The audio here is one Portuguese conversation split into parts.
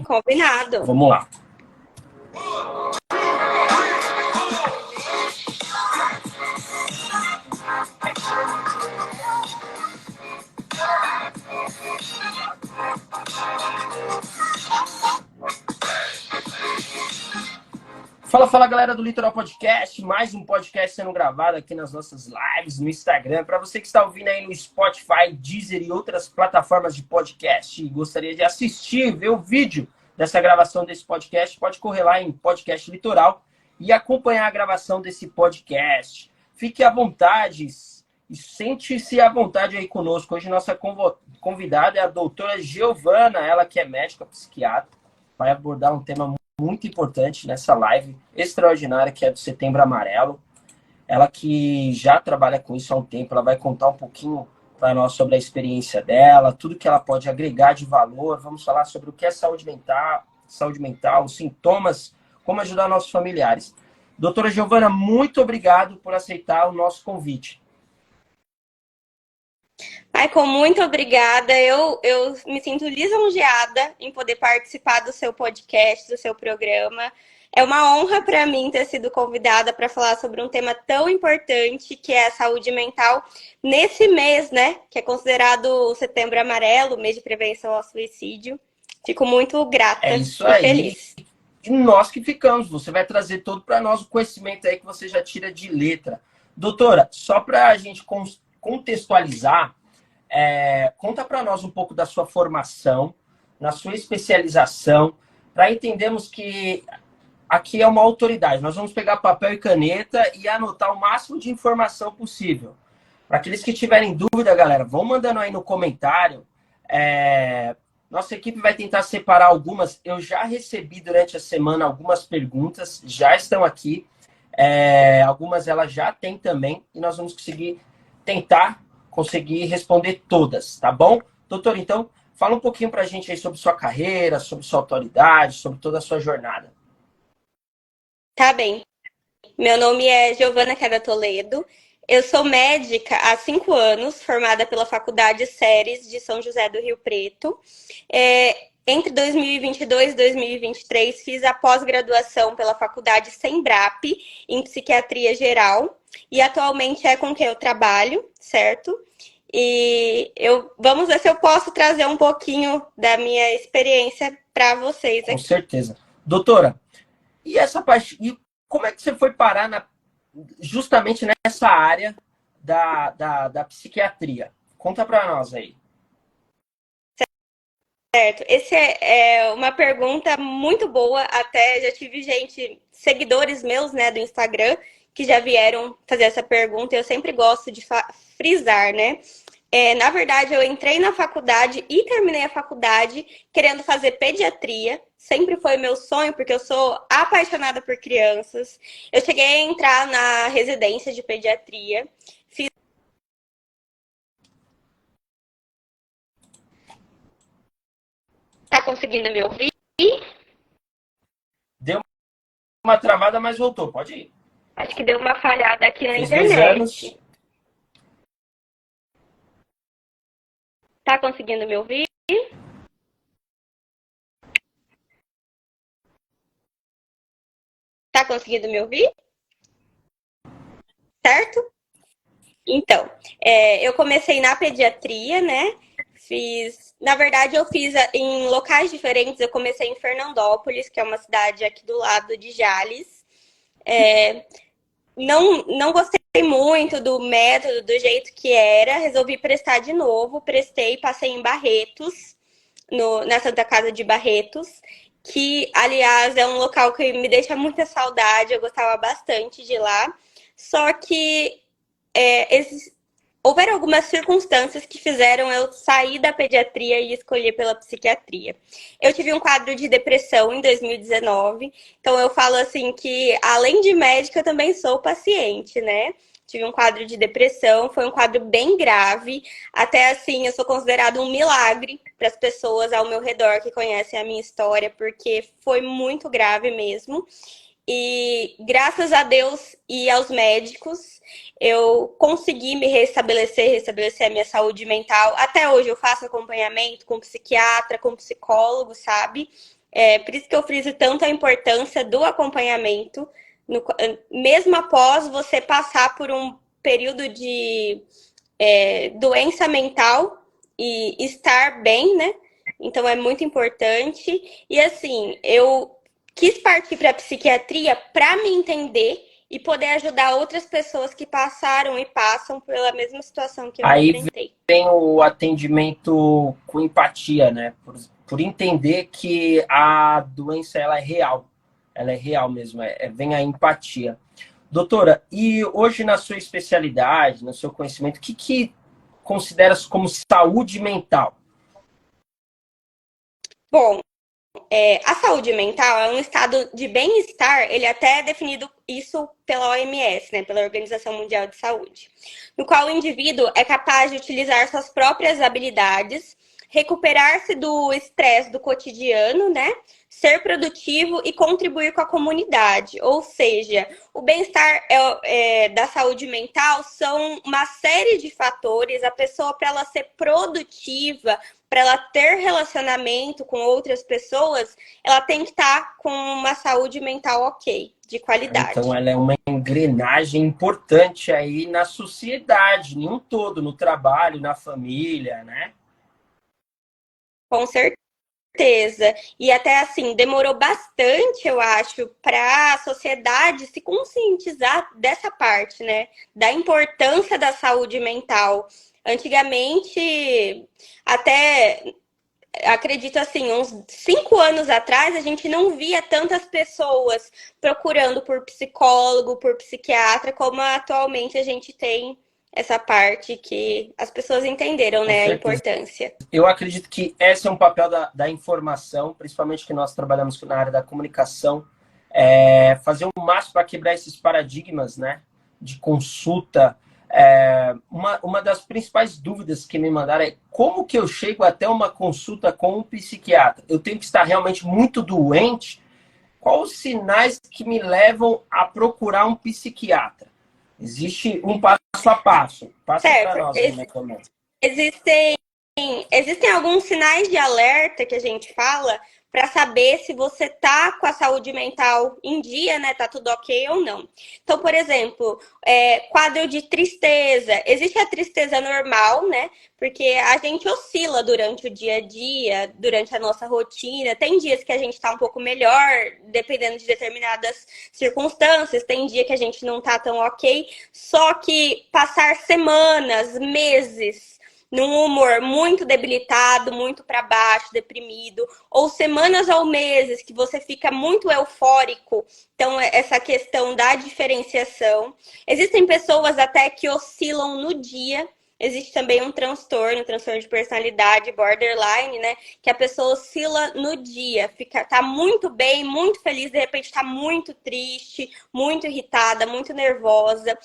Combinado. Vamos lá. Fala galera do Litoral Podcast, mais um podcast sendo gravado aqui nas nossas lives no Instagram. Para você que está ouvindo aí no Spotify, Deezer e outras plataformas de podcast e gostaria de assistir, ver o vídeo dessa gravação desse podcast, pode correr lá em Podcast Litoral e acompanhar a gravação desse podcast. Fique à vontade e sente-se à vontade aí conosco. Hoje nossa convidada é a doutora Giovana, ela que é médica psiquiatra, vai abordar um tema muito importante nessa live extraordinária que é do Setembro Amarelo. Ela que já trabalha com isso há um tempo, ela vai contar um pouquinho para nós sobre a experiência dela, tudo que ela pode agregar de valor. Vamos falar sobre o que é saúde mental, os sintomas, como ajudar nossos familiares. Doutora Giovana, muito obrigado por aceitar o nosso convite. Michael, muito obrigada. Eu me sinto lisonjeada em poder participar do seu podcast, do seu programa. É uma honra para mim ter sido convidada para falar sobre um tema tão importante que é a saúde mental nesse mês, né? Que é considerado o Setembro Amarelo, mês de prevenção ao suicídio. Fico muito grata É isso e aí. feliz. E nós que ficamos. Você vai trazer todo para nós o conhecimento aí que você já tira de letra. Doutora, só para a gente contextualizar, conta para nós um pouco da sua formação, na sua especialização, para entendermos que aqui é uma autoridade. Nós vamos pegar papel e caneta e anotar o máximo de informação possível. Para aqueles que tiverem dúvida, galera, vão mandando aí no comentário. Nossa equipe vai tentar separar algumas. Eu já recebi durante a semana algumas perguntas, já estão aqui. Algumas elas já têm também e nós vamos conseguir responder todas, tá bom? Doutor, então, fala um pouquinho pra gente aí sobre sua carreira, sobre sua autoridade, sobre toda a sua jornada. Tá bem. Meu nome é Giovana Queda Toledo. Eu sou médica há 5 anos, formada pela Faculdade Ceres de São José do Rio Preto. Entre 2022 e 2023, fiz a pós-graduação pela Faculdade Sembrap em Psiquiatria Geral. E atualmente é com quem eu trabalho, certo? E vamos ver se eu posso trazer um pouquinho da minha experiência para vocês aqui. Com certeza. Doutora, e essa parte, e como é que você foi parar justamente nessa área da psiquiatria? Conta para nós aí. Certo. Essa é uma pergunta muito boa. Até já tive seguidores meus, né, do Instagram, que já vieram fazer essa pergunta. Eu sempre gosto de frisar, né? Na verdade, eu entrei na faculdade e terminei a faculdade querendo fazer pediatria. Sempre foi meu sonho, porque eu sou apaixonada por crianças. Eu cheguei a entrar na residência de pediatria. Tá conseguindo me ouvir? Deu uma travada, mas voltou. Pode ir. Acho que deu uma falhada aqui na Fez internet. 2 anos. Tá conseguindo me ouvir? Tá conseguindo me ouvir? Certo? Então, eu comecei na pediatria, né? Na verdade, eu fiz em locais diferentes. Eu comecei em Fernandópolis, que é uma cidade aqui do lado de Jales. Não gostei muito do método, do jeito que era. Resolvi prestar de novo. Prestei, passei em Barretos, na Santa Casa de Barretos, que, aliás, é um local que me deixa muita saudade. Eu gostava bastante de lá. Só que houveram algumas circunstâncias que fizeram eu sair da pediatria e escolher pela psiquiatria. Eu tive um quadro de depressão em 2019, então eu falo assim que, além de médica, eu também sou paciente, né? Tive um quadro de depressão, foi um quadro bem grave. Até assim, eu sou considerado um milagre para as pessoas ao meu redor que conhecem a minha história, porque foi muito grave mesmo. E graças a Deus e aos médicos, eu consegui me restabelecer a minha saúde mental. Até hoje eu faço acompanhamento com psiquiatra, com psicólogo, sabe? Por isso que eu friso tanto a importância do acompanhamento, mesmo após você passar por um período de doença mental e estar bem, né? Então é muito importante. E assim, eu quis partir para a psiquiatria para me entender e poder ajudar outras pessoas que passaram e passam pela mesma situação que eu Aí enfrentei. vem o atendimento com empatia, né? Por entender que a doença ela é real mesmo, vem a empatia. Doutora, e hoje na sua especialidade, no seu conhecimento, o que considera-se como saúde mental? Bom, a saúde mental é um estado de bem-estar, ele até é definido isso pela OMS, né, pela Organização Mundial de Saúde, no qual o indivíduo é capaz de utilizar suas próprias habilidades, recuperar-se do estresse do cotidiano, né, ser produtivo e contribuir com a comunidade. Ou seja, o bem-estar da saúde mental são uma série de fatores. A pessoa, para ela ser produtiva, para ela ter relacionamento com outras pessoas, ela tem que estar com uma saúde mental ok, de Então, qualidade. ela é uma engrenagem importante aí na sociedade, em um todo, no trabalho, na família, né? Com certeza. E até assim, demorou bastante, eu acho, para a sociedade se conscientizar dessa parte, né? Da importância da saúde mental. Antigamente, até acredito assim, uns 5 anos atrás, a gente não via tantas pessoas procurando por psicólogo, por psiquiatra, como atualmente a gente tem essa parte que as pessoas entenderam, Com né, a certeza. importância. Eu acredito que esse é um papel da informação, principalmente que nós trabalhamos na área da comunicação, fazer o máximo para quebrar esses paradigmas, né, de consulta. Uma das principais dúvidas que me mandaram é como que eu chego até uma consulta com um psiquiatra? Eu tenho que estar realmente muito doente? Quais os sinais que me levam a procurar um psiquiatra? Existe um passo a passo. Passa para Certo, nós aí na câmera. existem existem alguns sinais de alerta que a gente fala para saber se você tá com a saúde mental em dia, né? Tá tudo ok ou não. Então, por exemplo, quadro de tristeza. Existe a tristeza normal, né? Porque a gente oscila durante o dia a dia, durante a nossa rotina. Tem dias que a gente tá um pouco melhor, dependendo de determinadas circunstâncias. Tem dia que a gente não tá tão ok. Só que passar semanas, meses num humor muito debilitado, muito para baixo, deprimido, ou semanas ou meses que você fica muito eufórico. Então, essa questão da diferenciação. Existem pessoas até que oscilam no dia. Existe também um transtorno de personalidade, borderline, né? Que a pessoa oscila no dia, tá muito bem, muito feliz, de repente tá muito triste, muito irritada, muito nervosa.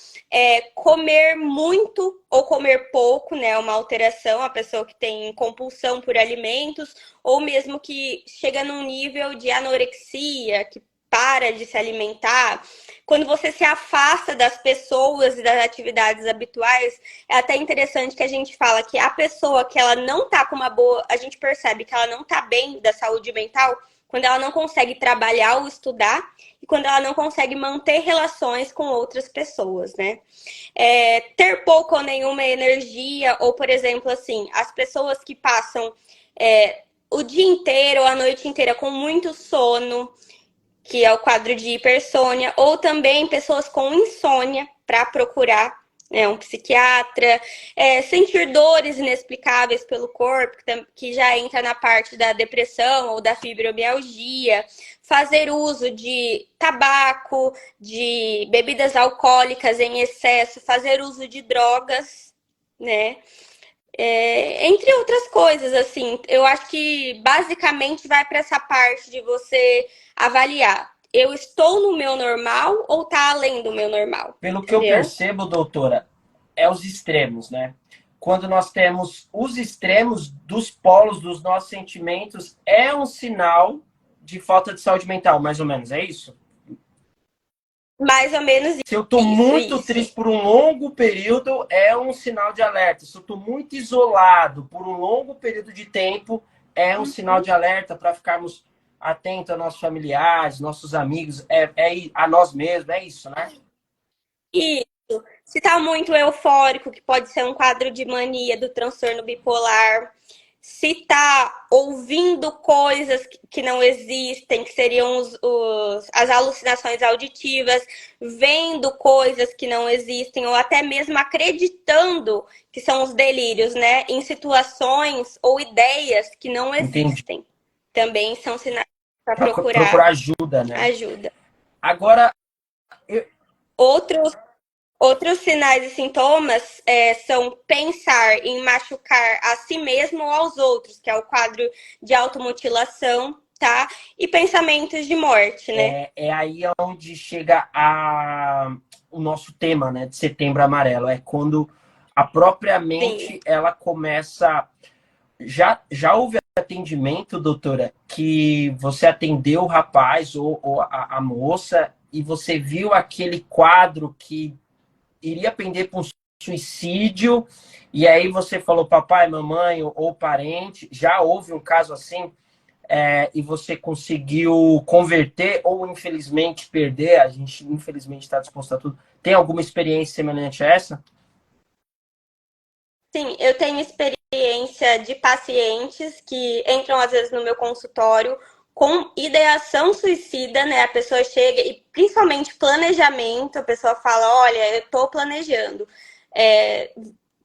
Comer muito ou comer pouco, né? Uma alteração, a pessoa que tem compulsão por alimentos, ou mesmo que chega num nível de anorexia, que para de se alimentar. Quando você se afasta das pessoas e das atividades habituais, é até interessante que a gente fala que a pessoa que ela não tá com uma boa, a gente percebe que ela não tá bem da saúde mental quando ela não consegue trabalhar ou estudar e quando ela não consegue manter relações com outras pessoas, né? Ter pouca ou nenhuma energia, ou, por exemplo, assim, as pessoas que passam o dia inteiro ou a noite inteira com muito sono, que é o quadro de hipersônia, ou também pessoas com insônia para procurar, né, um psiquiatra, sentir dores inexplicáveis pelo corpo, que já entra na parte da depressão ou da fibromialgia, fazer uso de tabaco, de bebidas alcoólicas em excesso, fazer uso de drogas, né? Entre outras coisas, assim, eu acho que basicamente vai para essa parte de você avaliar. Eu estou no meu normal ou tá além do meu normal? Pelo que eu Entendeu? percebo, doutora, é os extremos, né? Quando nós temos os extremos dos polos dos nossos sentimentos, é um sinal de falta de saúde mental, mais ou menos, é isso? Mais ou menos Se eu estou isso, muito isso. triste por um longo período, é um sinal de alerta. Se eu estou muito isolado por um longo período de tempo, é um sinal de alerta para ficarmos atento a nossos familiares, nossos amigos, a nós mesmos, é isso, né? Isso. Se tá muito eufórico, que pode ser um quadro de mania do transtorno bipolar. Se tá ouvindo coisas que não existem, que seriam as alucinações auditivas, vendo coisas que não existem, ou até mesmo acreditando que são os delírios, né? Em situações ou ideias que não Entendi. existem. Também são sinais para Para procurar procurar ajuda, né? ajuda. Agora, eu, Outros Outros sinais e sintomas são pensar em machucar a si mesmo ou aos outros, que é o quadro de automutilação, tá? E pensamentos de morte, né? é aí onde chega o nosso tema, né, de Setembro Amarelo. É quando a própria Sim. mente ela começa. Já houve atendimento, doutora, que você atendeu o rapaz ou a moça e você viu aquele quadro que iria pender para um suicídio, e aí você falou, papai, mamãe ou parente, já houve um caso assim, e você conseguiu converter ou infelizmente perder, a gente infelizmente está disposto a tudo. Tem alguma experiência semelhante a essa? Sim, eu tenho experiência de pacientes que entram às vezes no meu consultório com ideação suicida, né? A pessoa chega e principalmente planejamento, a pessoa fala, olha, eu tô planejando. É,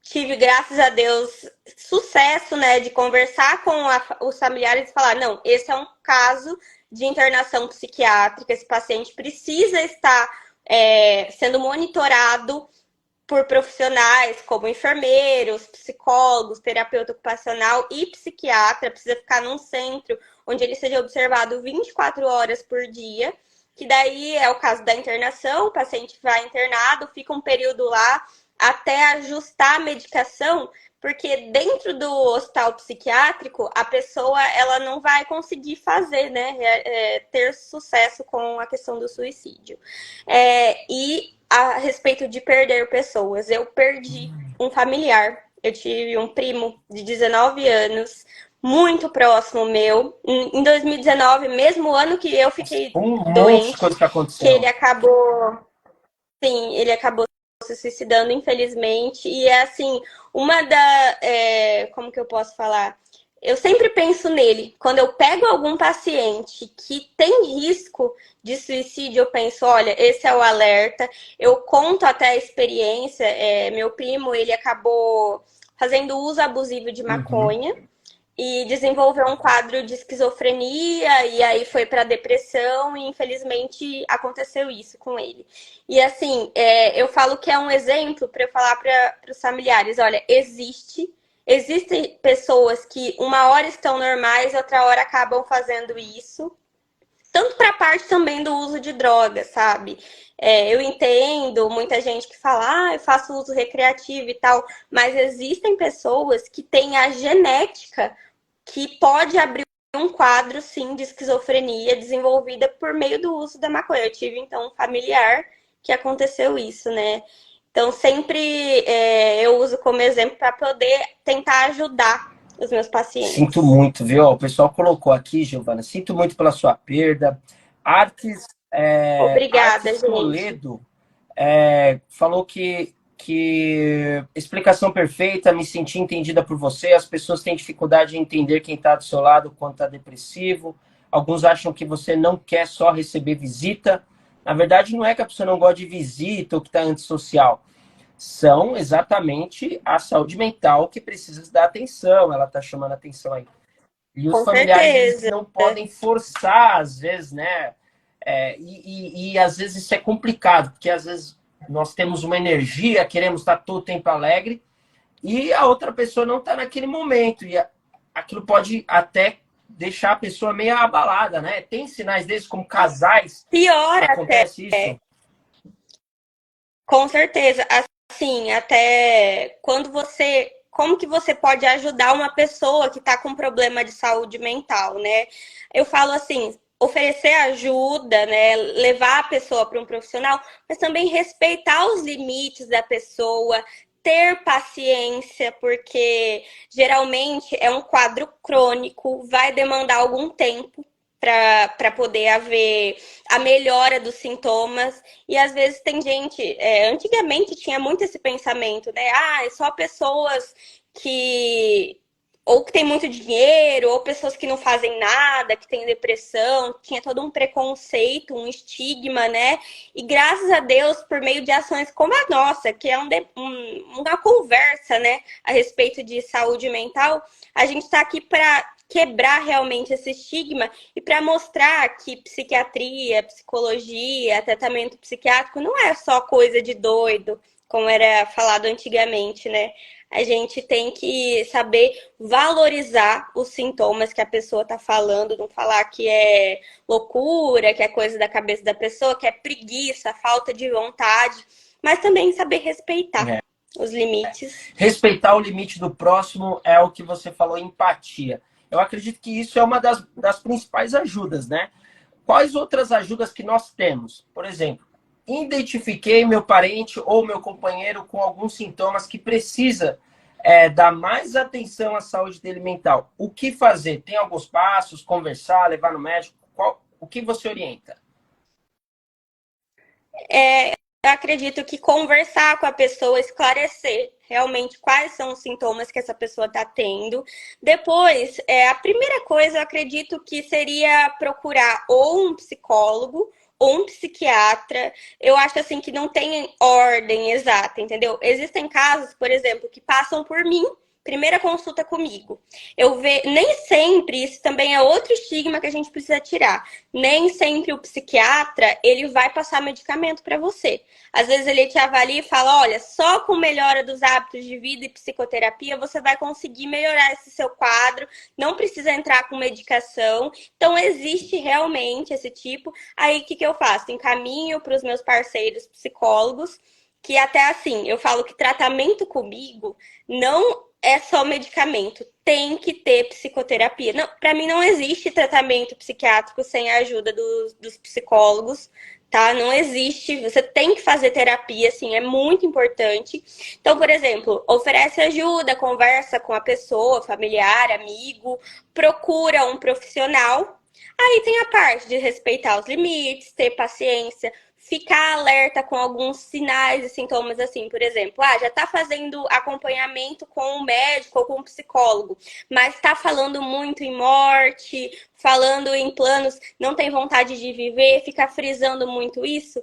tive, graças a Deus, sucesso, né, de conversar com os familiares e falar, não, esse é um caso de internação psiquiátrica, esse paciente precisa estar sendo monitorado por profissionais como enfermeiros, psicólogos, terapeuta ocupacional e psiquiatra, precisa ficar num centro onde ele seja observado 24 horas por dia, que daí é o caso da internação, o paciente vai internado, fica um período lá até ajustar a medicação, porque dentro do hospital psiquiátrico, a pessoa ela não vai conseguir fazer, né, ter sucesso com a questão do suicídio. E a respeito de perder pessoas, eu perdi um familiar. Eu tive um primo de 19 anos, muito próximo meu, em 2019, mesmo ano que eu fiquei Um monte de doente, coisa que que ele aconteceu. acabou, sim, ele acabou se suicidando, infelizmente. E é assim, como que eu posso falar? Eu sempre penso nele. Quando eu pego algum paciente que tem risco de suicídio, eu penso, olha, esse é o alerta. Eu conto até a experiência. Meu primo, ele acabou fazendo uso abusivo de Uhum. maconha e desenvolveu um quadro de esquizofrenia e aí foi para depressão e infelizmente aconteceu isso com ele. E assim, eu falo que é um exemplo para eu falar para os familiares, olha, existem pessoas que uma hora estão normais, outra hora acabam fazendo isso, tanto para a parte também do uso de drogas, sabe? Eu entendo muita gente que fala, eu faço uso recreativo e tal, mas existem pessoas que têm a genética que pode abrir um quadro, sim, de esquizofrenia desenvolvida por meio do uso da maconha. Eu tive, então, um familiar que aconteceu isso, né? Então, sempre eu uso como exemplo para poder tentar ajudar os meus Sinto pacientes. muito, viu? O pessoal colocou aqui, Giovana, sinto muito pela sua perda. Artes, Obrigada, Artes gente. Toledo falou que explicação perfeita, me senti entendida por você. As pessoas têm dificuldade em entender quem está do seu lado quando está depressivo. Alguns acham que você não quer só receber visita. Na verdade, não é que a pessoa não gosta de visita ou que está antissocial. São exatamente a saúde mental que precisa dar atenção. Ela está chamando atenção aí. E os Com familiares, eles certeza. não podem forçar, às vezes, né? Às vezes isso é complicado, porque às vezes nós temos uma energia, queremos estar todo o tempo alegre, e a outra pessoa não está naquele momento. Aquilo pode até deixar a pessoa meio abalada, né? Tem sinais desses, como casais, Pior até, acontece isso? com certeza. Assim, até quando você. Como que você pode ajudar uma pessoa que está com problema de saúde mental, né? Eu falo assim, oferecer ajuda, né? Levar a pessoa para um profissional, mas também respeitar os limites da pessoa, ter paciência, porque geralmente é um quadro crônico, vai demandar algum tempo, para poder haver a melhora dos sintomas. E às vezes tem gente, antigamente tinha muito esse pensamento, né? Ah, é só pessoas que ou que tem muito dinheiro, ou pessoas que não fazem nada, que têm depressão, tinha todo um preconceito, um estigma, né? E graças a Deus, por meio de ações como a nossa, que é uma conversa, né, a respeito de saúde mental, a gente está aqui para quebrar realmente esse estigma e para mostrar que psiquiatria, psicologia, tratamento psiquiátrico não é só coisa de doido, como era falado antigamente, né? A gente tem que saber valorizar os sintomas que a pessoa está falando, não falar que é loucura, que é coisa da cabeça da pessoa, que é preguiça, falta de vontade, mas também saber respeitar os limites. Respeitar o limite do próximo é o que você falou, empatia. Eu acredito que isso é uma das principais ajudas, né? Quais outras ajudas que nós temos? Por exemplo, identifiquei meu parente ou meu companheiro com alguns sintomas que precisa dar mais atenção à saúde dele mental. O que fazer? Tem alguns passos? Conversar, levar no médico? O que você orienta? Eu acredito que conversar com a pessoa, esclarecer realmente quais são os sintomas que essa pessoa está tendo. Depois, a primeira coisa, eu acredito que seria procurar ou um psicólogo ou um psiquiatra. Eu acho assim que não tem ordem exata, entendeu? Existem casos, por exemplo, que passam por mim. Primeira consulta comigo. Nem sempre, isso também é outro estigma que a gente precisa tirar. Nem sempre o psiquiatra, ele vai passar medicamento para você. Às vezes ele te avalia e fala, olha, só com melhora dos hábitos de vida e psicoterapia você vai conseguir melhorar esse seu quadro, não precisa entrar com medicação. Então existe realmente esse tipo. Aí o que eu faço? Encaminho para os meus parceiros psicólogos, que até assim, eu falo que tratamento comigo não é só medicamento, tem que ter psicoterapia. Para mim não existe tratamento psiquiátrico sem a ajuda dos psicólogos, tá? Não existe, você tem que fazer terapia, assim, é muito importante. Então, por exemplo, oferece ajuda, conversa com a pessoa, familiar, amigo, procura um profissional. Aí tem a parte de respeitar os limites, ter paciência, ficar alerta com alguns sinais e sintomas, assim, por exemplo, já tá fazendo acompanhamento com o médico ou com o psicólogo, mas tá falando muito em morte, falando em planos, não tem vontade de viver, fica frisando muito isso.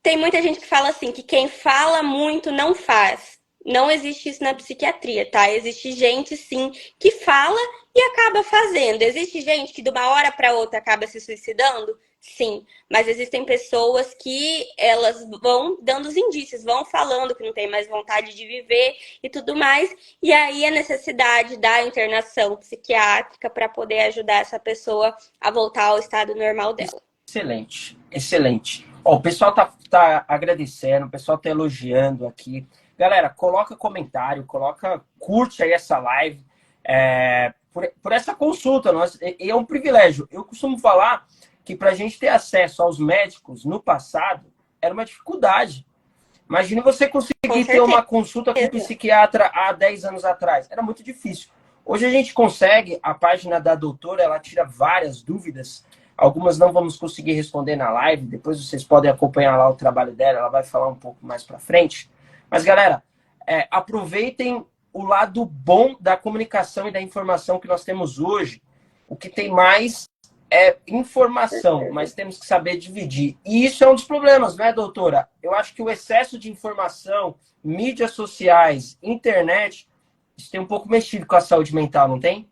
Tem muita gente que fala assim, que quem fala muito não faz. Não existe isso na psiquiatria, tá? Existe gente, sim, que fala e acaba fazendo. Existe gente que de uma hora para outra acaba se suicidando? Sim, mas existem pessoas que elas vão dando os indícios, vão falando que não tem mais vontade de viver e tudo mais. E aí a necessidade da internação psiquiátrica para poder ajudar essa pessoa a voltar ao estado normal dela. Excelente, excelente. Ó, o pessoal tá agradecendo, o pessoal tá elogiando aqui. Galera, coloca comentário, curte aí essa live por essa consulta. É um privilégio. Eu costumo falar que para a gente ter acesso aos médicos no passado era uma dificuldade. Imagine você conseguir ter uma consulta com um psiquiatra há 10 anos atrás. Era muito difícil. Hoje a gente consegue, a página da doutora, ela tira várias dúvidas. Algumas não vamos conseguir responder na live. Depois vocês podem acompanhar lá o trabalho dela. Ela vai falar um pouco mais para frente. Mas, galera, aproveitem o lado bom da comunicação e da informação que nós temos hoje. O que tem mais é informação, mas temos que saber dividir. E isso é um dos problemas, né, doutora? Eu acho que o excesso de informação, mídias sociais, internet, isso tem um pouco mexido com a saúde mental, não tem?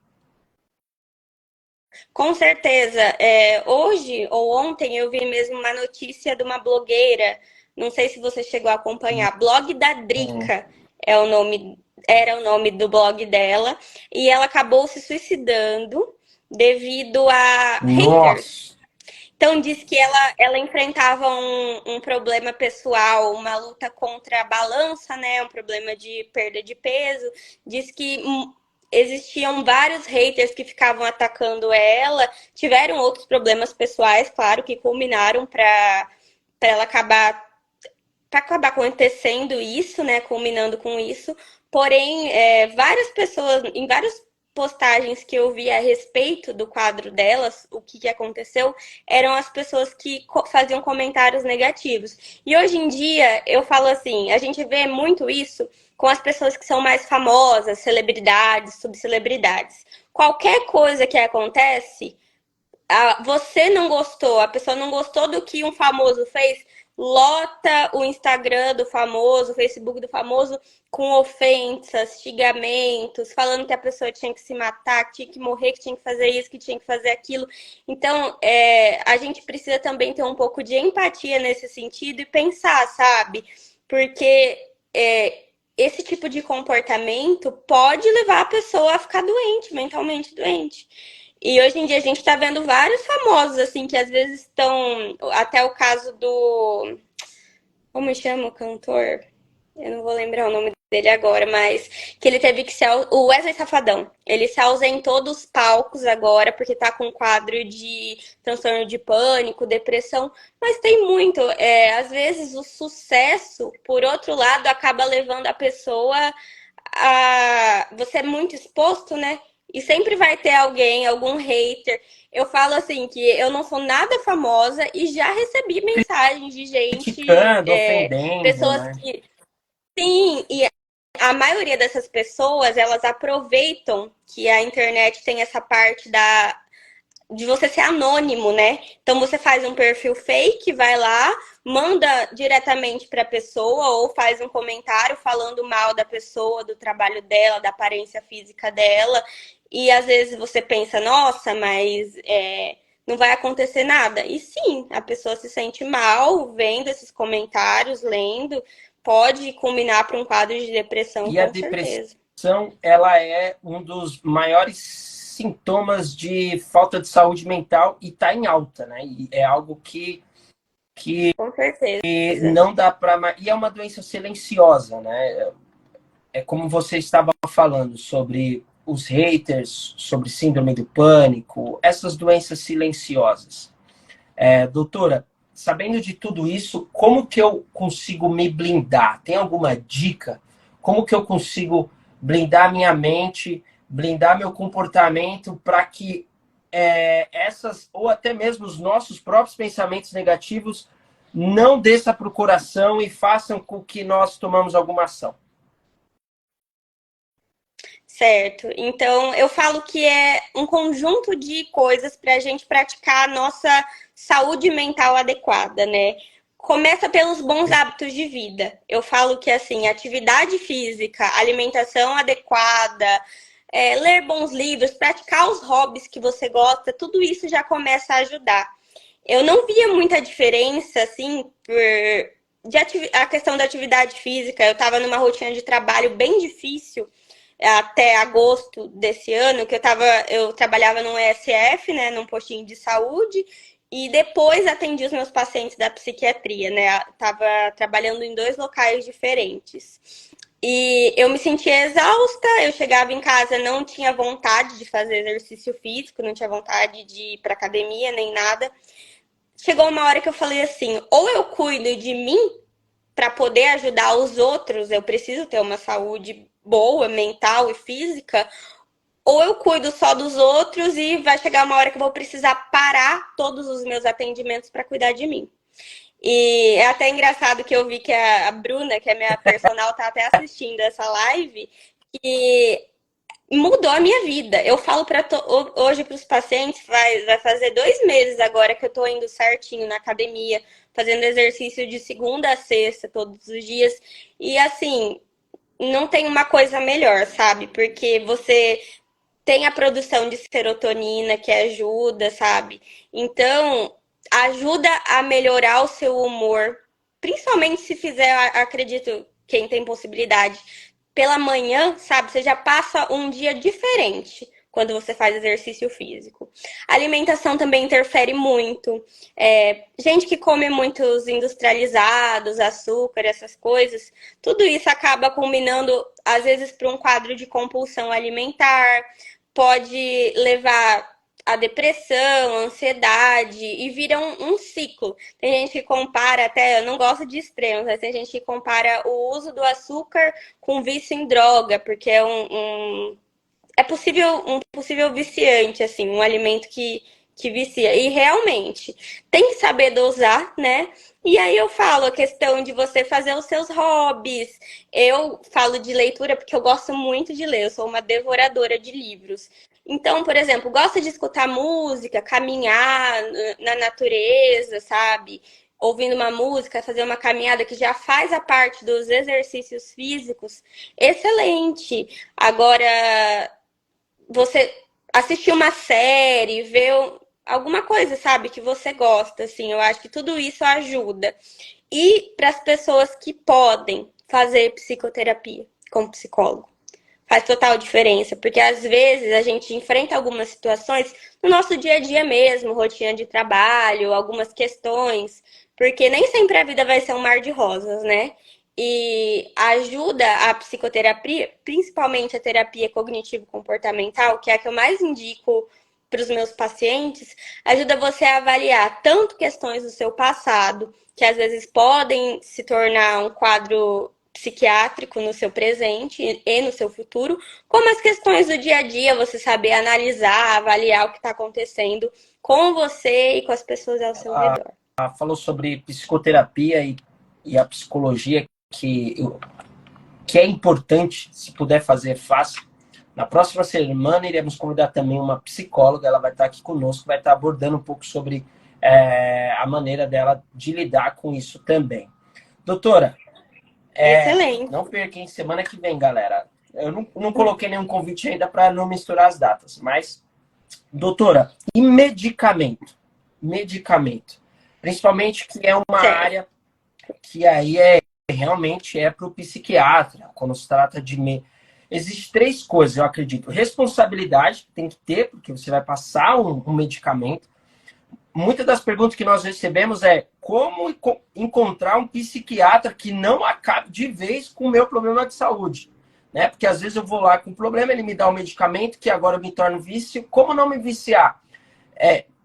Com certeza. Hoje ou ontem eu vi mesmo uma notícia de uma blogueira, não sei se você chegou a acompanhar, Blog da Drica era o nome do blog dela, e ela acabou se suicidando devido a haters. Então, diz que ela enfrentava um problema pessoal, uma luta contra a balança, né? Um problema de perda de peso. Diz que existiam vários haters que ficavam atacando ela. Tiveram outros problemas pessoais, claro, que culminaram para ela acabar acontecendo isso, né? Culminando com isso. Porém, várias pessoas, em vários postagens que eu vi a respeito do quadro delas, o que aconteceu, eram as pessoas que faziam comentários negativos. E hoje em dia, eu falo assim, a gente vê muito isso com as pessoas que são mais famosas, celebridades, subcelebridades. Qualquer coisa que acontece, você não gostou, a pessoa não gostou do que um famoso fez, lota o Instagram do famoso, o Facebook do famoso com ofensas, xingamentos, falando que a pessoa tinha que se matar, que tinha que morrer, que tinha que fazer isso, que tinha que fazer aquilo. Então, a gente precisa também ter um pouco de empatia nesse sentido e pensar, sabe? Porque esse tipo de comportamento pode levar a pessoa a ficar doente, mentalmente doente. E hoje em dia a gente tá vendo vários famosos, assim, que às vezes estão. Até o caso do. Como chama o cantor? Eu não vou lembrar o nome dele agora, mas que ele teve que se. O Wesley Safadão. Ele se ausentou dos palcos agora, porque tá com quadro de transtorno de pânico, depressão. Mas tem muito. Às vezes o sucesso, por outro lado, acaba levando a pessoa a. Você é muito exposto, né? E sempre vai ter alguém, algum hater. Eu falo assim que eu não sou nada famosa e já recebi mensagens de gente, Criticando, ofendendo, pessoas né? que sim, e a maioria dessas pessoas, elas aproveitam que a internet tem essa parte de você ser anônimo, né? Então você faz um perfil fake, vai lá, manda diretamente para a pessoa ou faz um comentário falando mal da pessoa, do trabalho dela, da aparência física dela. E às vezes você pensa, nossa, mas não vai acontecer nada. E sim, a pessoa se sente mal vendo esses comentários, lendo, pode culminar para um quadro de depressão, E a com certeza. depressão, ela é um dos maiores sintomas de falta de saúde mental e está em alta, né? E é algo que Com certeza. não dá para. E é uma doença silenciosa, né? É como você estava falando sobre os haters, sobre síndrome do pânico, essas doenças silenciosas. Doutora, sabendo de tudo isso, como que eu consigo me blindar? Tem alguma dica? Como que eu consigo blindar minha mente, blindar meu comportamento para que essas, ou até mesmo os nossos próprios pensamentos negativos, não desçam para o coração e façam com que nós tomamos alguma ação? Certo. Então, eu falo que é um conjunto de coisas para a gente praticar a nossa saúde mental adequada, né? Começa pelos bons hábitos de vida. Eu falo que, assim, atividade física, alimentação adequada, ler bons livros, praticar os hobbies que você gosta, tudo isso já começa a ajudar. Eu não via muita diferença, assim, a questão da atividade física. Eu estava numa rotina de trabalho bem difícil até agosto desse ano, que eu trabalhava no ESF, né, num postinho de saúde, e depois atendi os meus pacientes da psiquiatria, né? Tava trabalhando em 2 locais diferentes. E eu me sentia exausta, eu chegava em casa, não tinha vontade de fazer exercício físico, não tinha vontade de ir para academia nem nada. Chegou uma hora que eu falei assim: ou eu cuido de mim para poder ajudar os outros, eu preciso ter uma saúde boa, mental e física, ou eu cuido só dos outros e vai chegar uma hora que eu vou precisar parar todos os meus atendimentos para cuidar de mim. E é até engraçado que eu vi que a Bruna, que é minha personal, tá até assistindo essa live, e mudou a minha vida. Eu falo hoje para os pacientes, vai fazer 2 meses agora que eu tô indo certinho na academia, fazendo exercício de segunda a sexta, todos os dias. E assim, não tem uma coisa melhor, sabe? Porque você tem a produção de serotonina que ajuda, sabe? Então, ajuda a melhorar o seu humor, principalmente se fizer, acredito, quem tem possibilidade, pela manhã, sabe? Você já passa um dia diferente quando você faz exercício físico. A alimentação também interfere muito. Gente que come muitos industrializados, açúcar, essas coisas, tudo isso acaba combinando, às vezes, para um quadro de compulsão alimentar, pode levar a depressão, a ansiedade e vira um ciclo. Tem gente que compara até, eu não gosto de extremos, mas tem gente que compara o uso do açúcar com vício em droga, porque é possível um possível viciante, assim, um alimento que vicia. E realmente tem que saber dosar, né? E aí eu falo a questão de você fazer os seus hobbies. Eu falo de leitura porque eu gosto muito de ler, eu sou uma devoradora de livros. Então, por exemplo, gosto de escutar música, caminhar na natureza, sabe? Ouvindo uma música, fazer uma caminhada que já faz a parte dos exercícios físicos, excelente. Agora, você assistir uma série, ver alguma coisa, sabe, que você gosta, assim, eu acho que tudo isso ajuda. E para as pessoas que podem fazer psicoterapia com psicólogo, faz total diferença, porque às vezes a gente enfrenta algumas situações no nosso dia a dia mesmo, rotina de trabalho, algumas questões, porque nem sempre a vida vai ser um mar de rosas, né? E ajuda a psicoterapia, principalmente a terapia cognitivo-comportamental, que é a que eu mais indico para os meus pacientes, ajuda você a avaliar tanto questões do seu passado, que às vezes podem se tornar um quadro psiquiátrico no seu presente e no seu futuro, como as questões do dia a dia, você saber analisar, avaliar o que está acontecendo com você e com as pessoas ao seu redor. Falou sobre psicoterapia e a psicologia, que é importante, se puder fazer, fácil. Na próxima semana, iremos convidar também uma psicóloga, ela vai estar aqui conosco, vai estar abordando um pouco sobre a maneira dela de lidar com isso também. Doutora, Excelente. não perca em semana que vem, galera. Eu não coloquei nenhum convite ainda para não misturar as datas, mas, doutora, e medicamento? Medicamento. Principalmente que é uma Certo. área que aí realmente é para o psiquiatra, quando se trata de... Existem três coisas, eu acredito. Responsabilidade, que tem que ter, porque você vai passar um medicamento. Muitas das perguntas que nós recebemos é como encontrar um psiquiatra que não acabe de vez com o meu problema de saúde. Né? Porque às vezes eu vou lá com um problema, ele me dá um medicamento que agora eu me torno vício. Como não me viciar?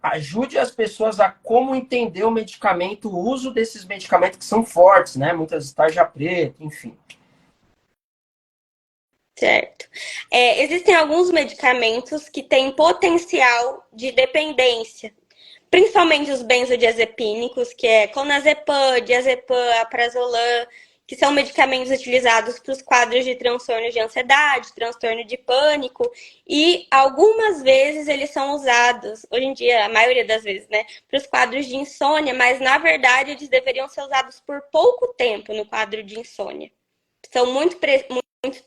Ajude as pessoas a como entender o medicamento, o uso desses medicamentos que são fortes, né? Muitas tarja preta, enfim. Certo. Existem alguns medicamentos que têm potencial de dependência, principalmente os benzodiazepínicos, que é clonazepam, diazepam, alprazolam, que são medicamentos utilizados para os quadros de transtorno de ansiedade, transtorno de pânico, e algumas vezes eles são usados, hoje em dia, a maioria das vezes, né, para os quadros de insônia, mas na verdade eles deveriam ser usados por pouco tempo no quadro de insônia. São muito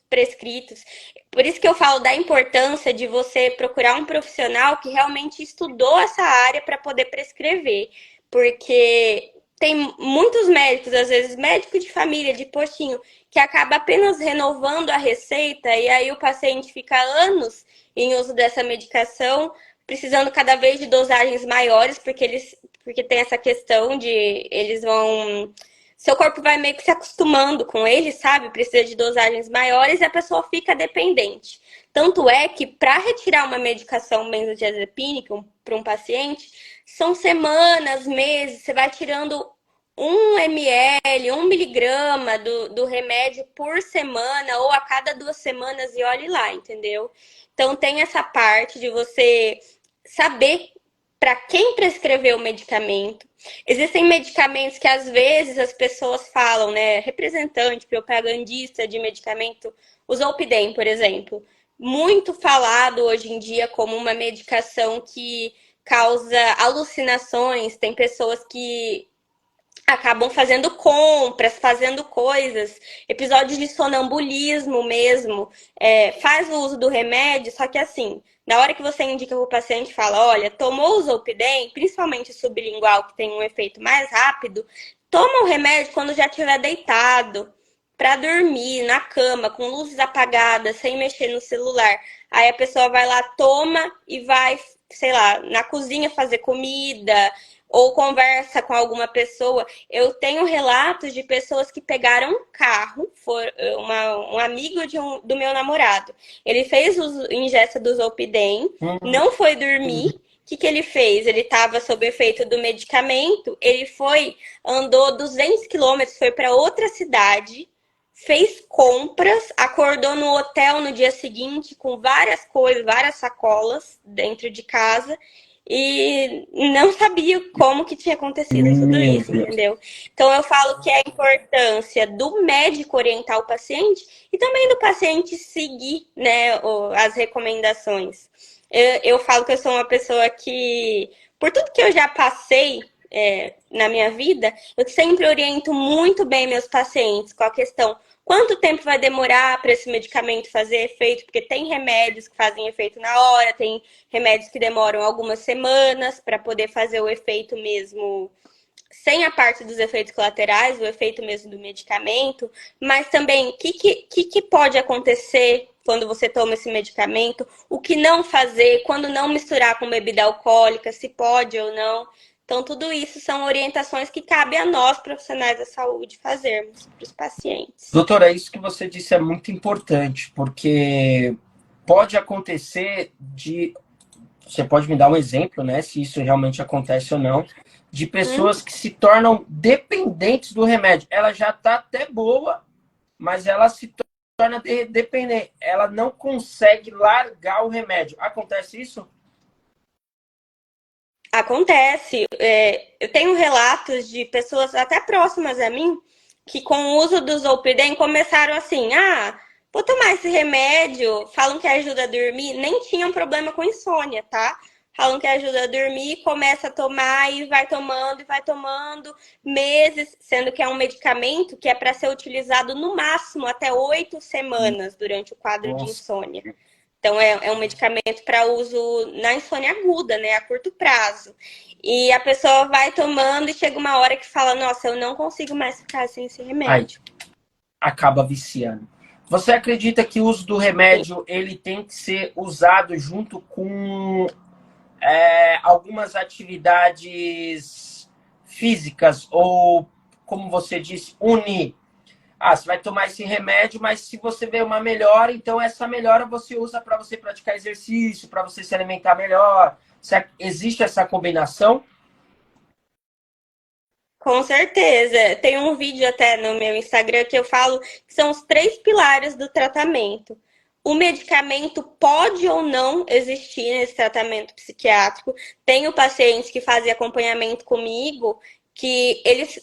prescritos. Por isso que eu falo da importância de você procurar um profissional que realmente estudou essa área para poder prescrever. Porque tem muitos médicos, às vezes médico de família, de postinho, que acaba apenas renovando a receita e aí o paciente fica anos em uso dessa medicação, precisando cada vez de dosagens maiores, porque tem essa questão de eles vão seu corpo vai meio que se acostumando com ele, sabe? Precisa de dosagens maiores e a pessoa fica dependente. Tanto é que para retirar uma medicação benzodiazepínica para um paciente, são semanas, meses, você vai tirando 1 ml, 1 miligrama do remédio por semana ou a cada 2 semanas e olhe lá, entendeu? Então tem essa parte de você saber para quem prescrever o medicamento. Existem medicamentos que às vezes as pessoas falam, né? Representante, propagandista de medicamento, o Zolpidem, por exemplo, muito falado hoje em dia como uma medicação que causa alucinações. Tem pessoas que acabam fazendo compras, fazendo coisas, episódios de sonambulismo mesmo, faz o uso do remédio, só que assim, na hora que você indica para o paciente, fala, olha, tomou o Zolpidem, principalmente sublingual, que tem um efeito mais rápido, toma o remédio quando já estiver deitado, para dormir, na cama, com luzes apagadas, sem mexer no celular. Aí a pessoa vai lá, toma e vai, sei lá, na cozinha fazer comida, ou conversa com alguma pessoa. Eu tenho relatos de pessoas que pegaram um carro, um amigo do meu namorado. Ele fez a ingesta do Zolpidem, não foi dormir. O que ele fez? Ele estava sob efeito do medicamento, ele andou 200 quilômetros, foi para outra cidade, fez compras, acordou no hotel no dia seguinte com várias coisas, várias sacolas dentro de casa e não sabia como que tinha acontecido tudo Meu isso, Deus. entendeu? Então eu falo que a importância do médico orientar o paciente e também do paciente seguir, né, as recomendações. Eu falo que eu sou uma pessoa que, por tudo que eu já passei, na minha vida, eu sempre oriento muito bem meus pacientes com a questão quanto tempo vai demorar para esse medicamento fazer efeito, porque tem remédios que fazem efeito na hora, tem remédios que demoram algumas semanas para poder fazer o efeito mesmo, sem a parte dos efeitos colaterais, o efeito mesmo do medicamento, mas também o que pode acontecer quando você toma esse medicamento, o que não fazer, quando não misturar com bebida alcoólica, se pode ou não. Então, tudo isso são orientações que cabe a nós, profissionais da saúde, fazermos para os pacientes. Doutora, isso que você disse é muito importante, porque pode acontecer de. Você pode me dar um exemplo, né? Se isso realmente acontece ou não, de pessoas que se tornam dependentes do remédio. Ela já está até boa, mas ela se torna dependente. Ela não consegue largar o remédio. Acontece isso? Acontece. Eu tenho relatos de pessoas até próximas a mim que, com o uso do Zolpidem, começaram assim: ah, vou tomar esse remédio. Falam que ajuda a dormir. Nem tinham problema com insônia, tá? Falam que ajuda a dormir, começa a tomar e vai tomando meses, sendo que é um medicamento que é para ser utilizado no máximo até 8 semanas durante o quadro de Nossa. insônia. Então, é um medicamento para uso na insônia aguda, né? A curto prazo. E a pessoa vai tomando e chega uma hora que fala: nossa, eu não consigo mais ficar sem esse Aí, remédio. acaba viciando. Você acredita que o uso do Sim. remédio ele tem que ser usado junto com algumas atividades físicas ou, como você disse, unir? Ah, você vai tomar esse remédio, mas se você vê uma melhora, então essa melhora você usa para você praticar exercício, para você se alimentar melhor. Existe essa combinação? Com certeza. Tem um vídeo até no meu Instagram que eu falo que são os 3 pilares do tratamento. O medicamento pode ou não existir nesse tratamento psiquiátrico. Tenho pacientes que fazem acompanhamento comigo, que eles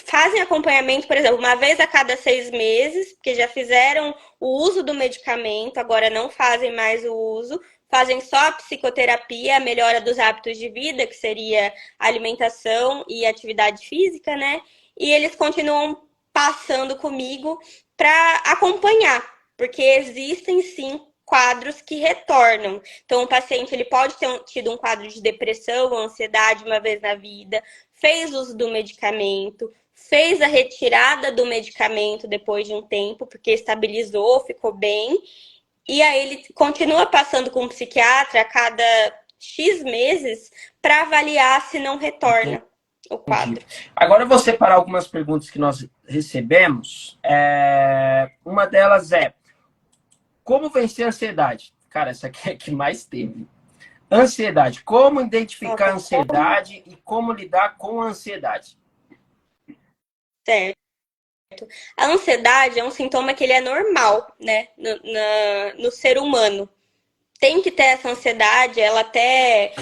fazem acompanhamento, por exemplo, uma vez a cada 6 meses, porque já fizeram o uso do medicamento, agora não fazem mais o uso, fazem só a psicoterapia, a melhora dos hábitos de vida, que seria alimentação e atividade física, né? E eles continuam passando comigo para acompanhar, porque existem sim quadros que retornam. Então, o paciente ele pode ter tido um quadro de depressão ou ansiedade uma vez na vida, fez uso do medicamento, fez a retirada do medicamento depois de um tempo, porque estabilizou, ficou bem, e aí ele continua passando com o psiquiatra a cada X meses para avaliar se não retorna o Entendi. quadro. Agora eu vou separar algumas perguntas que nós recebemos. Uma delas é: como vencer a ansiedade? Cara, essa aqui é a que mais teve. Ansiedade. Como identificar a Nossa, ansiedade e como lidar com a ansiedade? certo. A ansiedade é um sintoma que ele é normal, né, no ser humano. Tem que ter essa ansiedade, ela até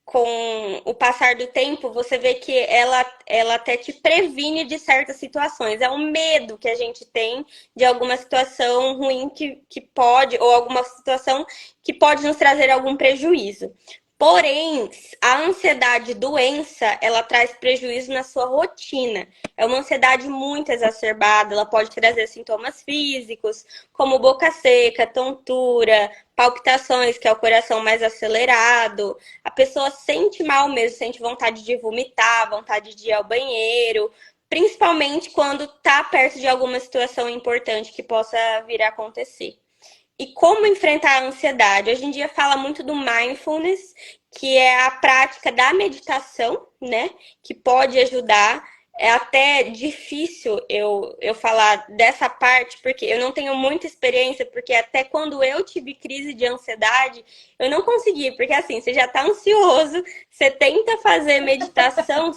com o passar do tempo, você vê que ela até te previne de certas situações. É um medo que a gente tem de alguma situação ruim que pode, ou alguma situação que pode nos trazer algum prejuízo. Porém, a ansiedade doença, ela traz prejuízo na sua rotina. É uma ansiedade muito exacerbada, ela pode trazer sintomas físicos, como boca seca, tontura, palpitações, que é o coração mais acelerado. A pessoa sente mal mesmo, sente vontade de vomitar, vontade de ir ao banheiro, principalmente quando está perto de alguma situação importante que possa vir a acontecer. E como enfrentar a ansiedade? Hoje em dia fala muito do mindfulness, que é a prática da meditação, né? Que pode ajudar. É até difícil eu falar dessa parte, porque eu não tenho muita experiência, porque até quando eu tive crise de ansiedade, eu não consegui, porque assim, você já tá ansioso, você tenta fazer meditação,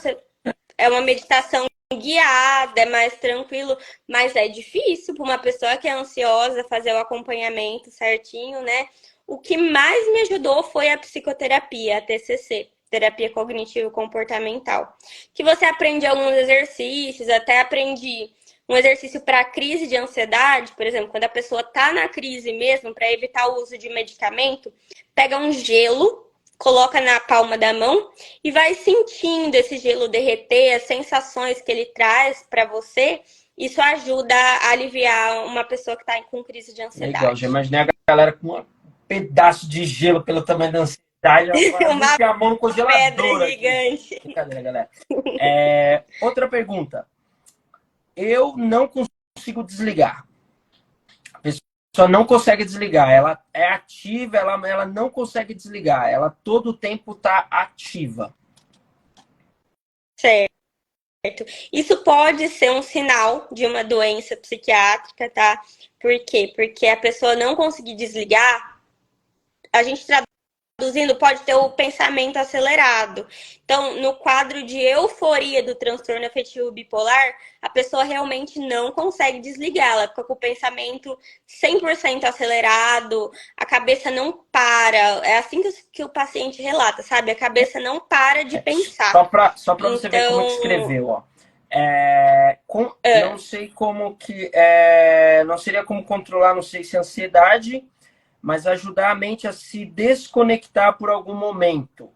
é uma meditação guiada, é mais tranquilo, mas é difícil para uma pessoa que é ansiosa fazer o acompanhamento certinho, né? O que mais me ajudou foi a psicoterapia, a TCC, terapia cognitivo comportamental, que você aprende alguns exercícios, até aprendi um exercício para crise de ansiedade, por exemplo, quando a pessoa tá na crise mesmo, para evitar o uso de medicamento, pega um gelo, coloca na palma da mão e vai sentindo esse gelo derreter, as sensações que ele traz para você. Isso ajuda a aliviar uma pessoa que está com crise de Legal, já ansiedade. imaginei a galera com um pedaço de gelo pelo tamanho da ansiedade, Uma enfiar a mão no pedra congelador aqui. gigante. Brincadeira, galera. Outra pergunta. Eu não consigo desligar. A pessoa não consegue desligar. Ela é ativa, ela não consegue desligar. Ela todo o tempo está ativa. Certo. Isso pode ser um sinal de uma doença psiquiátrica, tá? Por quê? Porque a pessoa não conseguir desligar, a gente traduzindo, pode ter o pensamento acelerado. Então, no quadro de euforia do transtorno afetivo bipolar, a pessoa realmente não consegue desligar, ela fica com o pensamento 100% acelerado, a cabeça não para. É assim que o paciente relata, sabe? A cabeça não para de pensar. Só para você ver como é que Então, escreveu, ó. Não é, sei como que. Não seria como controlar, não sei se é ansiedade, mas ajudar a mente a se desconectar por algum momento.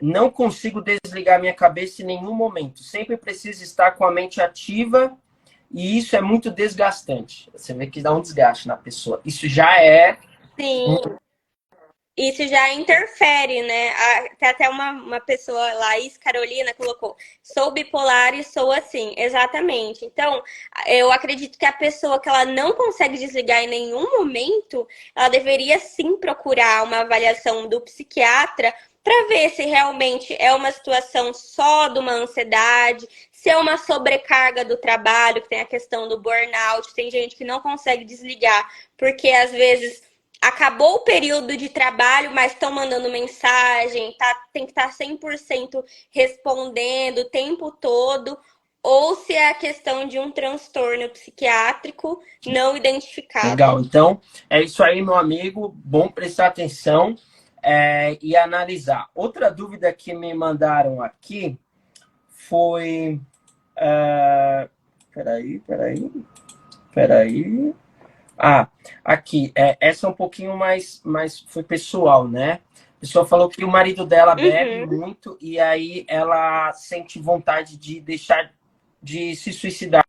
Não consigo desligar minha cabeça em nenhum momento. Sempre preciso estar com a mente ativa e isso é muito desgastante. Você vê que dá um desgaste na pessoa. Isso já é. sim, isso já interfere, né? Tem até uma pessoa, Laís Carolina, colocou: sou bipolar e sou assim. Exatamente. Então, eu acredito que a pessoa que ela não consegue desligar em nenhum momento, ela deveria sim procurar uma avaliação do psiquiatra para ver se realmente é uma situação só de uma ansiedade, se é uma sobrecarga do trabalho, que tem a questão do burnout. Tem gente que não consegue desligar, porque às vezes acabou o período de trabalho, mas estão mandando mensagem, tem que estar 100% respondendo o tempo todo, ou se é a questão de um transtorno psiquiátrico não identificado. Legal. Então, é isso aí, meu amigo. Bom prestar atenção e analisar. Outra dúvida que me mandaram aqui foi. Peraí. Ah, aqui. Essa é um pouquinho mais foi pessoal, né? A pessoa falou que o marido dela bebe Uhum, muito e aí ela sente vontade de deixar de se suicidar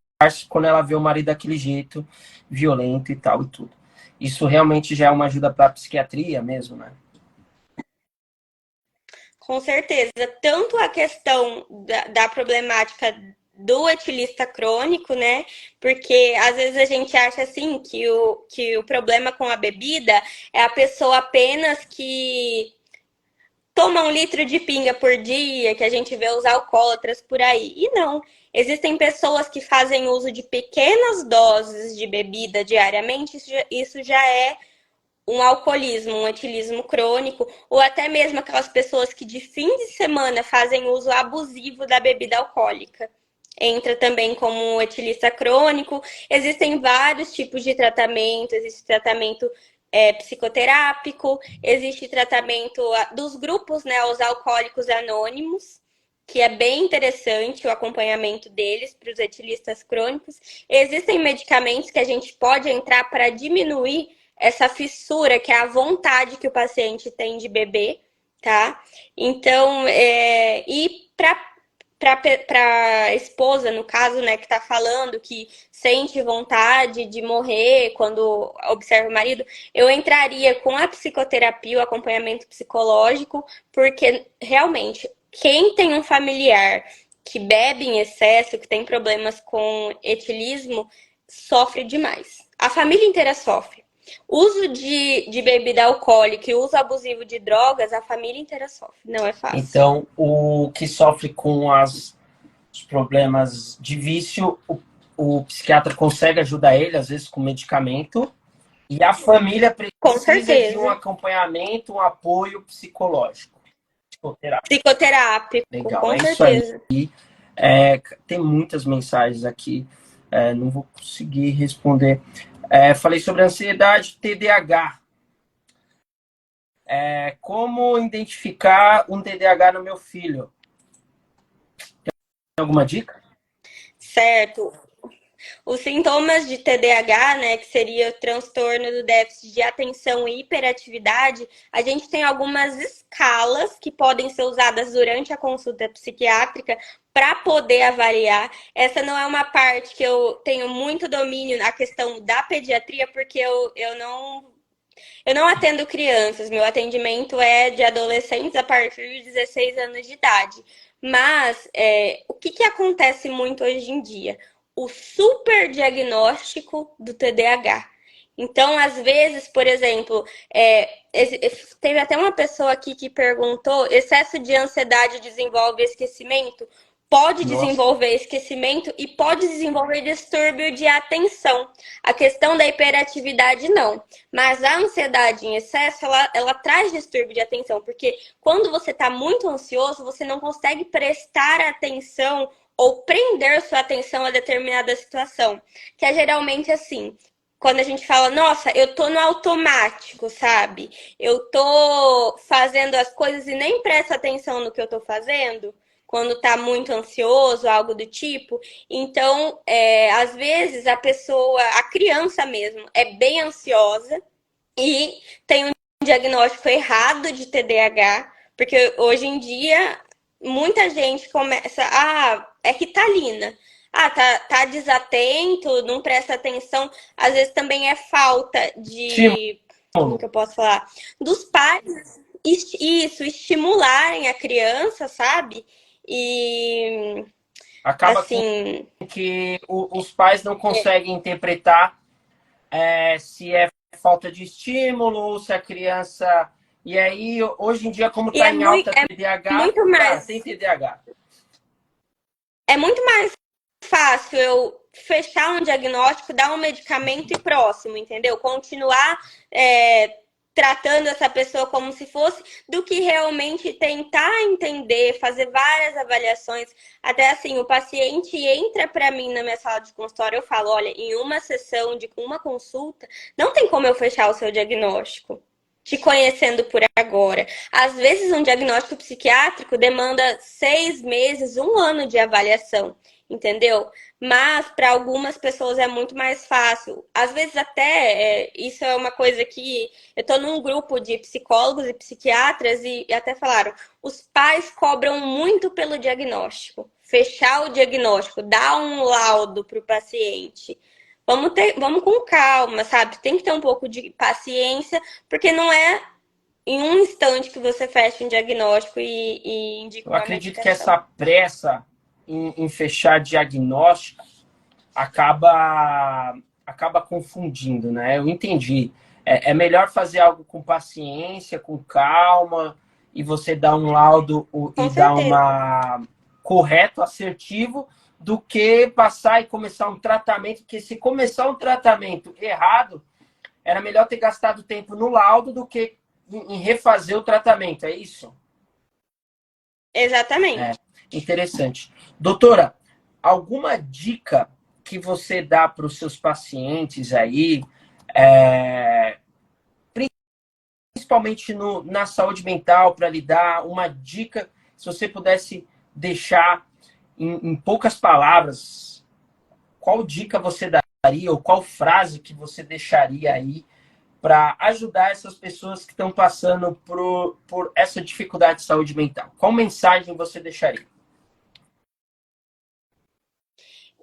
quando ela vê o marido daquele jeito, violento e tal e tudo. Isso realmente já é uma ajuda para a psiquiatria mesmo, né? com certeza. Tanto a questão da problemática do etilista crônico, né? Porque às vezes a gente acha assim que o problema com a bebida é a pessoa apenas que toma 1 litro de pinga por dia, que a gente vê os alcoólatras por aí. E não. Existem pessoas que fazem uso de pequenas doses de bebida diariamente, isso já é um alcoolismo, um etilismo crônico, ou até mesmo aquelas pessoas que de fim de semana fazem uso abusivo da bebida alcoólica. Entra também como um etilista crônico. Existem vários tipos de tratamento, existe tratamento psicoterápico, existe tratamento dos grupos, né, os alcoólicos anônimos, que é bem interessante o acompanhamento deles para os etilistas crônicos. Existem medicamentos que a gente pode entrar para diminuir essa fissura, que é a vontade que o paciente tem de beber, tá? Então, e para a esposa, no caso, né, que está falando que sente vontade de morrer quando observa o marido, eu entraria com a psicoterapia, o acompanhamento psicológico, porque realmente quem tem um familiar que bebe em excesso, que tem problemas com etilismo, sofre demais. A família inteira sofre. Uso de bebida alcoólica e uso abusivo de drogas, a família inteira sofre. Não é fácil. Então, o que sofre com os problemas de vício, o psiquiatra consegue ajudar ele, às vezes com medicamento, e a família Com precisa de um certeza. acompanhamento, um apoio psicológico, psicoterápico. Psicoterápico, Legal, com é isso aí. certeza. Tem muitas mensagens aqui, não vou conseguir responder. Falei sobre ansiedade, TDAH. Como identificar um TDAH no meu filho? Tem alguma dica? Certo. Os sintomas de TDAH, né, que seria o transtorno do déficit de atenção e hiperatividade, a gente tem algumas escalas que podem ser usadas durante a consulta psiquiátrica para poder avaliar. Essa não é uma parte que eu tenho muito domínio na questão da pediatria, porque eu não atendo crianças, meu atendimento é de adolescentes a partir de 16 anos de idade. Mas o que acontece muito hoje em dia? O superdiagnóstico do TDAH. Então, às vezes, por exemplo, teve até uma pessoa aqui que perguntou: excesso de ansiedade desenvolve esquecimento? Pode Nossa. desenvolver esquecimento e pode desenvolver distúrbio de atenção. A questão da hiperatividade, não. Mas a ansiedade em excesso, ela traz distúrbio de atenção, porque quando você está muito ansioso, você não consegue prestar atenção ou prender sua atenção a determinada situação. Que é geralmente assim, quando a gente fala, nossa, eu tô no automático, sabe? Eu tô fazendo as coisas e nem presto atenção no que eu tô fazendo, quando tá muito ansioso, algo do tipo. Então, às vezes a pessoa, a criança mesmo, é bem ansiosa e tem um diagnóstico errado de TDAH, porque hoje em dia muita gente começa, é Ritalina. Tá desatento, não presta atenção. Às vezes também é falta de, como que Estímulo. eu posso falar? Dos pais, isso, estimularem a criança, sabe? E, Acaba assim, que os pais não conseguem interpretar se é falta de estímulo ou se a criança. E aí, hoje em dia, como e está em alta é TDAH, muito cara, mais tem TDAH. é muito mais fácil eu fechar um diagnóstico, dar um medicamento e próximo, entendeu? Continuar tratando essa pessoa como se fosse, do que realmente tentar entender, fazer várias avaliações. Até assim, o paciente entra para mim na minha sala de consultório, eu falo, olha, em uma sessão de uma consulta, não tem como eu fechar o seu diagnóstico. Te conhecendo por agora. Às vezes, um diagnóstico psiquiátrico demanda 6 meses, um ano de avaliação, entendeu? Mas para algumas pessoas é muito mais fácil. Às vezes, até isso é uma coisa que eu estou num grupo de psicólogos e psiquiatras e até falaram: os pais cobram muito pelo diagnóstico. Fechar o diagnóstico, dar um laudo para o paciente. Vamos com calma, sabe? Tem que ter um pouco de paciência, porque não é em um instante que você fecha um diagnóstico e indica Eu uma acredito que medicação. essa pressa em fechar diagnóstico acaba confundindo, né? Eu entendi. É melhor fazer algo com paciência, com calma, e você dar um laudo Com e dar certeza. uma correto, assertivo, do que passar e começar um tratamento, que se começar um tratamento errado, era melhor ter gastado tempo no laudo do que em refazer o tratamento, é isso? É, Exatamente. interessante. Doutora, alguma dica que você dá para os seus pacientes aí, é, principalmente na saúde mental, para lidar, uma dica, se você pudesse deixar em poucas palavras, qual dica você daria ou qual frase que você deixaria aí para ajudar essas pessoas que estão passando por essa dificuldade de saúde mental? Qual mensagem você deixaria?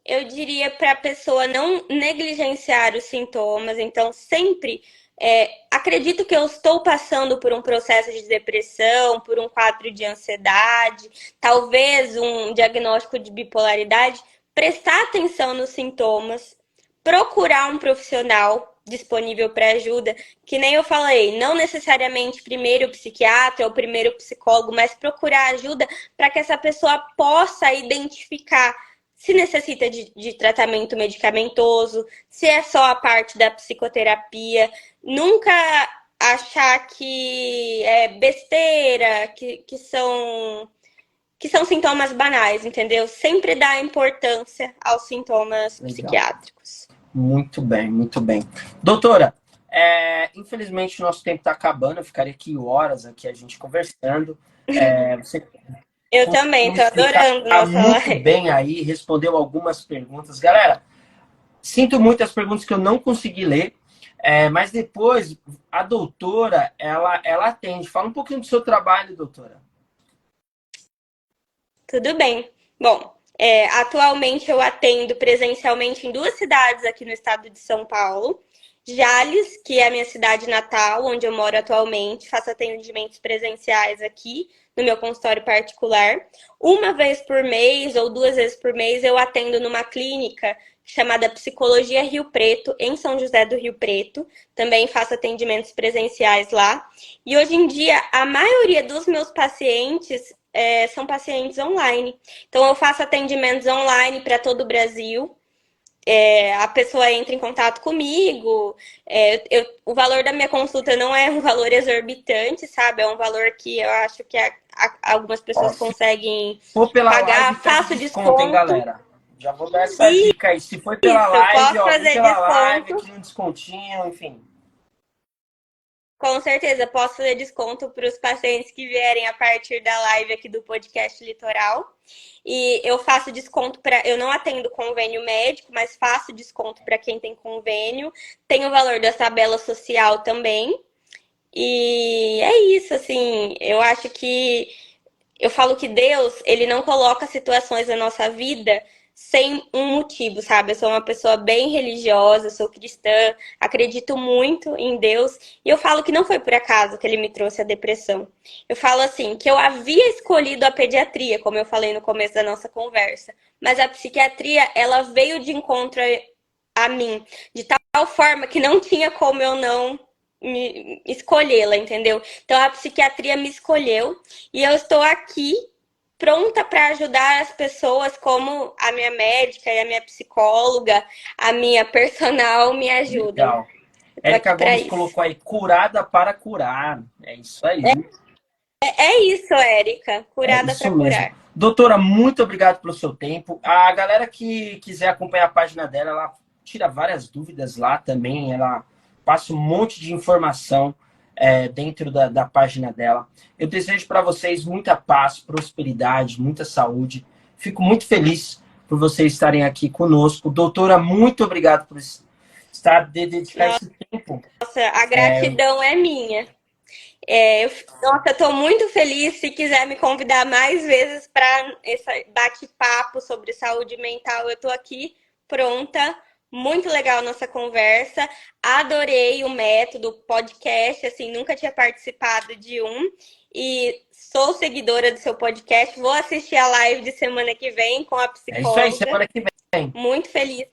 Eu diria para a pessoa não negligenciar os sintomas, então sempre acredito que eu estou passando por um processo de depressão, por um quadro de ansiedade, talvez um diagnóstico de bipolaridade, prestar atenção nos sintomas, procurar um profissional disponível para ajuda, que nem eu falei, não necessariamente primeiro o psiquiatra ou primeiro o psicólogo, mas procurar ajuda para que essa pessoa possa identificar se necessita de tratamento medicamentoso, se é só a parte da psicoterapia. Nunca achar que é besteira, que são sintomas banais, entendeu? Sempre dá importância aos sintomas psiquiátricos. Muito bem, muito bem. Doutora, infelizmente o nosso tempo está acabando, eu ficaria aqui horas aqui a gente conversando. Você Eu também, tô adorando nossa muito live. bem aí, respondeu algumas perguntas. Galera, sinto muito as perguntas que eu não consegui ler, mas depois a doutora, ela atende. Fala um pouquinho do seu trabalho, doutora. Tudo bem. Bom, atualmente eu atendo presencialmente em 2 cidades aqui no estado de São Paulo. Jales, que é a minha cidade natal, onde eu moro atualmente, faço atendimentos presenciais aqui no meu consultório particular. Uma vez por mês ou 2 vezes por mês eu atendo numa clínica chamada Psicologia Rio Preto, em São José do Rio Preto. Também faço atendimentos presenciais lá. E hoje em dia, a maioria dos meus pacientes são pacientes online. Então, eu faço atendimentos online para todo o Brasil. A pessoa entra em contato comigo. O valor da minha consulta não é um valor exorbitante, sabe? É um valor que eu acho que algumas pessoas conseguem pagar. Faço desconto, hein, galera? Já vou dar essa dica aí. Se foi pela Isso, live, posso ó, vem fazer pela live, desconto. aqui um descontinho, enfim. Com certeza, posso fazer desconto para os pacientes que vierem a partir da live aqui do podcast Litoral. E eu faço desconto para. Eu não atendo convênio médico, mas faço desconto para quem tem convênio. Tem o valor da tabela social também. E é isso, assim. Eu acho que. Eu falo que Deus, ele não coloca situações na nossa vida sem um motivo, sabe? Eu sou uma pessoa bem religiosa, sou cristã, acredito muito em Deus, e eu falo que não foi por acaso que ele me trouxe a depressão. Eu falo assim, que eu havia escolhido a pediatria, como eu falei no começo da nossa conversa, mas a psiquiatria, ela veio de encontro a mim, de tal forma que não tinha como eu não escolhê-la, entendeu? Então a psiquiatria me escolheu e eu estou aqui pronta para ajudar as pessoas, como a minha médica e a minha psicóloga, a minha personal me ajudam. Legal. Érica Gomes isso. colocou aí, curada para curar. É isso aí. É isso, Érica. Curada para curar. Doutora, muito obrigado pelo seu tempo. A galera que quiser acompanhar a página dela, ela tira várias dúvidas lá também. Ela passa um monte de informação dentro da página dela. Eu desejo para vocês muita paz, prosperidade, muita saúde. Fico muito feliz por vocês estarem aqui conosco. Doutora, muito obrigado por dedicar esse tempo. Nossa, a gratidão é minha. Eu estou muito feliz. Se quiser me convidar mais vezes para esse bate-papo sobre saúde mental, eu estou aqui pronta. Muito legal a nossa conversa. Adorei o método podcast, assim, nunca tinha participado de um. E sou seguidora do seu podcast. Vou assistir a live de semana que vem com a psicóloga. É isso aí, semana que vem. Muito feliz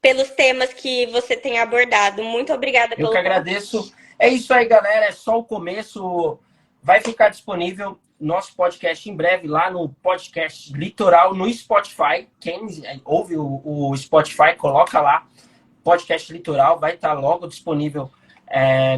pelos temas que você tem abordado. Muito obrigada pelo convite. Eu que agradeço. É isso aí, galera. É só o começo. Vai ficar disponível nosso podcast em breve lá no podcast Litoral no Spotify. Quem ouve o Spotify, coloca lá podcast Litoral. Vai estar logo disponível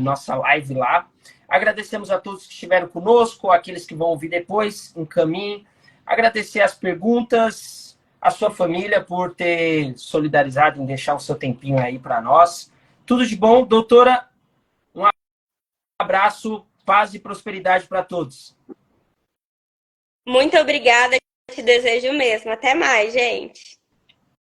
nossa live lá. Agradecemos a todos que estiveram conosco, aqueles que vão ouvir depois, encaminhem. Agradecer as perguntas, a sua família por ter solidarizado em deixar o seu tempinho aí para nós. Tudo de bom, doutora. Um abraço, paz e prosperidade para todos. Muito obrigada, te desejo mesmo. Até mais, gente.